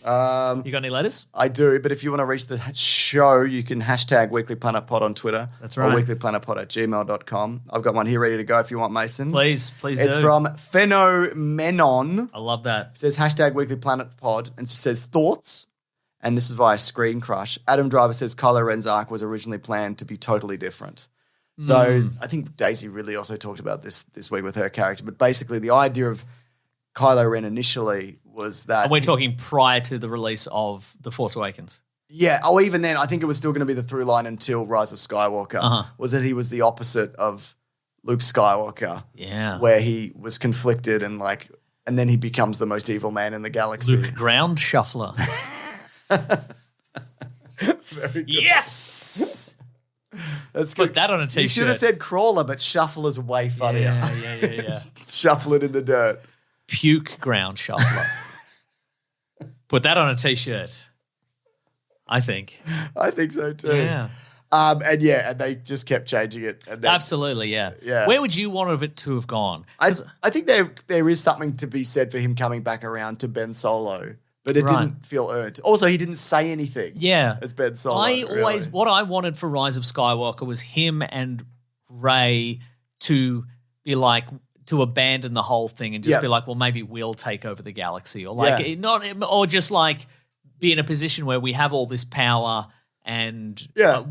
You got any letters? I do, but if you want to reach the show, you can hashtag Weekly Planet Pod on Twitter. That's right. Or weeklyplanetpod@gmail.com. I've got one here ready to go if you want, Mason. Please do. It's from Phenomenon. I love that. It says hashtag Weekly Planet Pod and it says thoughts. And this is via Screen Crush. Adam Driver says Kylo Ren's arc was originally planned to be totally different. So I think Daisy really also talked about this week with her character. But basically the idea of Kylo Ren initially was that... And we're talking prior to the release of The Force Awakens. Yeah. Oh, even then, I think it was still going to be the through line until Rise of Skywalker. Was that he was the opposite of Luke Skywalker. Yeah. Where he was conflicted and then he becomes the most evil man in the galaxy. Luke Ground Shuffler. Very good. Yes! That's Put good. that on a t-shirt. You should have said crawler, but shuffler's way funnier. Yeah. Shuffle it in the dirt. Puke Ground Shuffler. Put that on a t-shirt. I think. I think so too. Yeah. And they just kept changing it. And then, Absolutely, yeah. Yeah. Where would you want it to have gone? I think there is something to be said for him coming back around to Ben Solo, but it didn't feel earned. Also, he didn't say anything. Yeah. As Ben Solo. What I wanted for Rise of Skywalker was him and Rey to be like, to abandon the whole thing and just be like, well, maybe we'll take over the galaxy, or or just like be in a position where we have all this power. And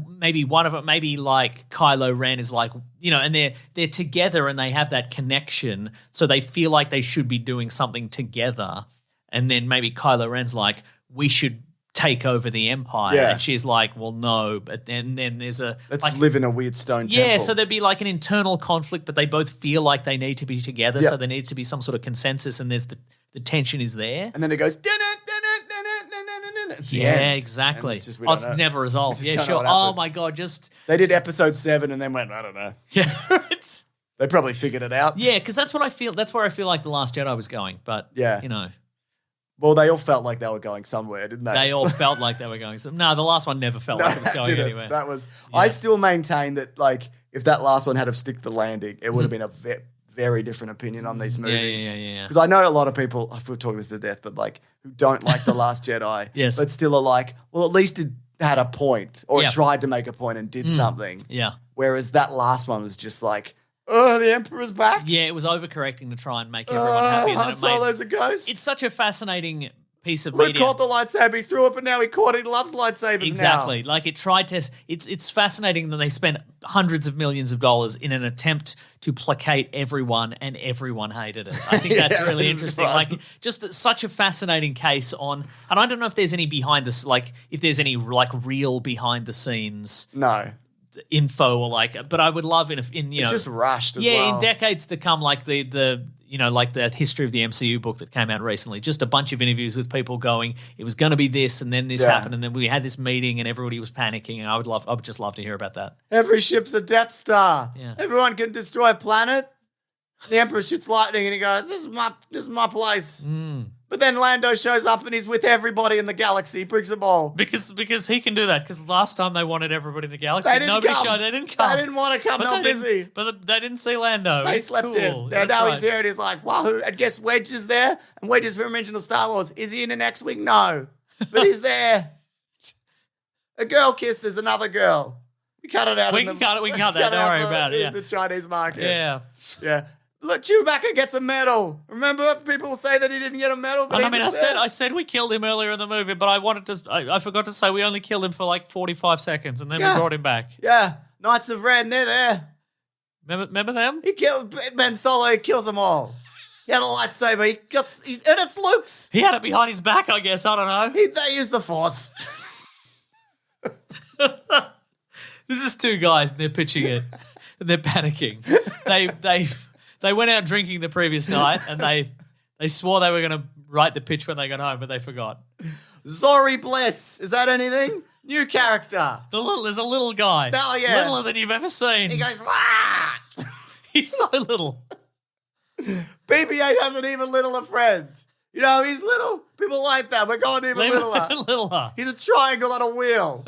maybe one of it, maybe like Kylo Ren is like, and they're together and they have that connection, so they feel like they should be doing something together. And then maybe Kylo Ren's like, we should take over the Empire. Yeah. And she's like, well, no. But then there's let's live in a weird stone temple. Yeah, so there'd be like an internal conflict, but they both feel like they need to be together. So there needs to be some sort of consensus, and there's the tension is there. And then it goes, exactly. It's never resolved. Yeah, sure. Oh my God, they did episode 7 and then went, I don't know. Yeah. They probably figured it out. Yeah, because that's what I feel. That's where I feel like The Last Jedi was going. But well, they all felt like they were going somewhere, didn't they? They all felt like they were going somewhere. No, the last one never felt like it was going anywhere. That was. I still maintain that, like, if that last one had have stick the landing, it would have been a very different opinion on these movies. Yeah. Because I know a lot of people, we've talked this to death, but like who don't like The Last Jedi, but still are like, well, at least it had a point, or it tried to make a point and did something. Yeah. Whereas that last one was just like, oh, the Emperor's back. Yeah, it was overcorrecting to try and make everyone happy. Han Solo's a ghost. It's such a fascinating piece of Luke media. caught the lightsaber, he threw it, but now he loves lightsabers Exactly. now. Like it tried to, it's fascinating that they spent hundreds of millions of dollars in an attempt to placate everyone, and everyone hated it. I think that's really interesting. Right. Like just such a fascinating case on, and I don't know if there's any if there's any like real behind the scenes. No. Info or like, but I would love it's just rushed as well. In decades to come, like the like that history of the MCU book that came out recently, just a bunch of interviews with people going, it was going to be this, and then this happened, and then we had this meeting, and everybody was panicking, and I would just love to hear about that. Every ship's a Death Star. Yeah. Everyone can destroy a planet. The Emperor shoots lightning, and he goes, "This is my place." But then Lando shows up and he's with everybody in the galaxy. He brings them all. Because he can do that. Because last time they wanted everybody in the galaxy, They didn't come. They didn't come. They didn't want to come. They were busy. But they didn't see Lando. They slept in. And now he's here and he's like, wahoo. And guess Wedge is there? And Wedge is from original Star Wars. Is he in an X-Wing? No. But he's there. A girl kisses another girl. We cut it out. We can cut that. Don't worry about it. Yeah. The Chinese market. Yeah. Yeah. Look, Chewbacca gets a medal. Remember, people say that he didn't get a medal. But I said we killed him earlier in the movie, but I forgot to say we only killed him for like 45 seconds, and then we brought him back. Yeah, Knights of Ren, they're there. Remember them? He killed Ben Solo. He kills them all. He had a lightsaber. And it's Luke's. He had it behind his back, I guess. I don't know. They used the Force. This is two guys, and they're pitching it, and they're panicking. They went out drinking the previous night, and they swore they were going to write the pitch when they got home, but they forgot. Zori Bliss. Is that anything? New character. There's a little guy. Oh, yeah. Littler than you've ever seen. He goes, wah! He's so little. BB-8 hasn't even little a friend. He's little. People like that. We're going even littler. Littler. He's a triangle on a wheel.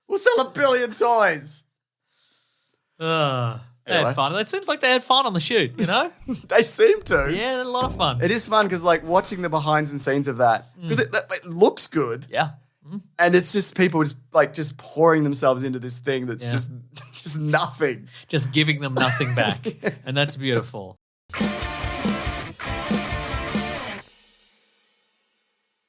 We'll sell 1 billion toys. They had fun. It seems like they had fun on the shoot, you know? They seem to. Yeah, they had a lot of fun. It is fun because, like, watching the behind the scenes of that, because it looks good. Yeah. And it's just people just pouring themselves into this thing that's just nothing. Just giving them nothing back. And that's beautiful.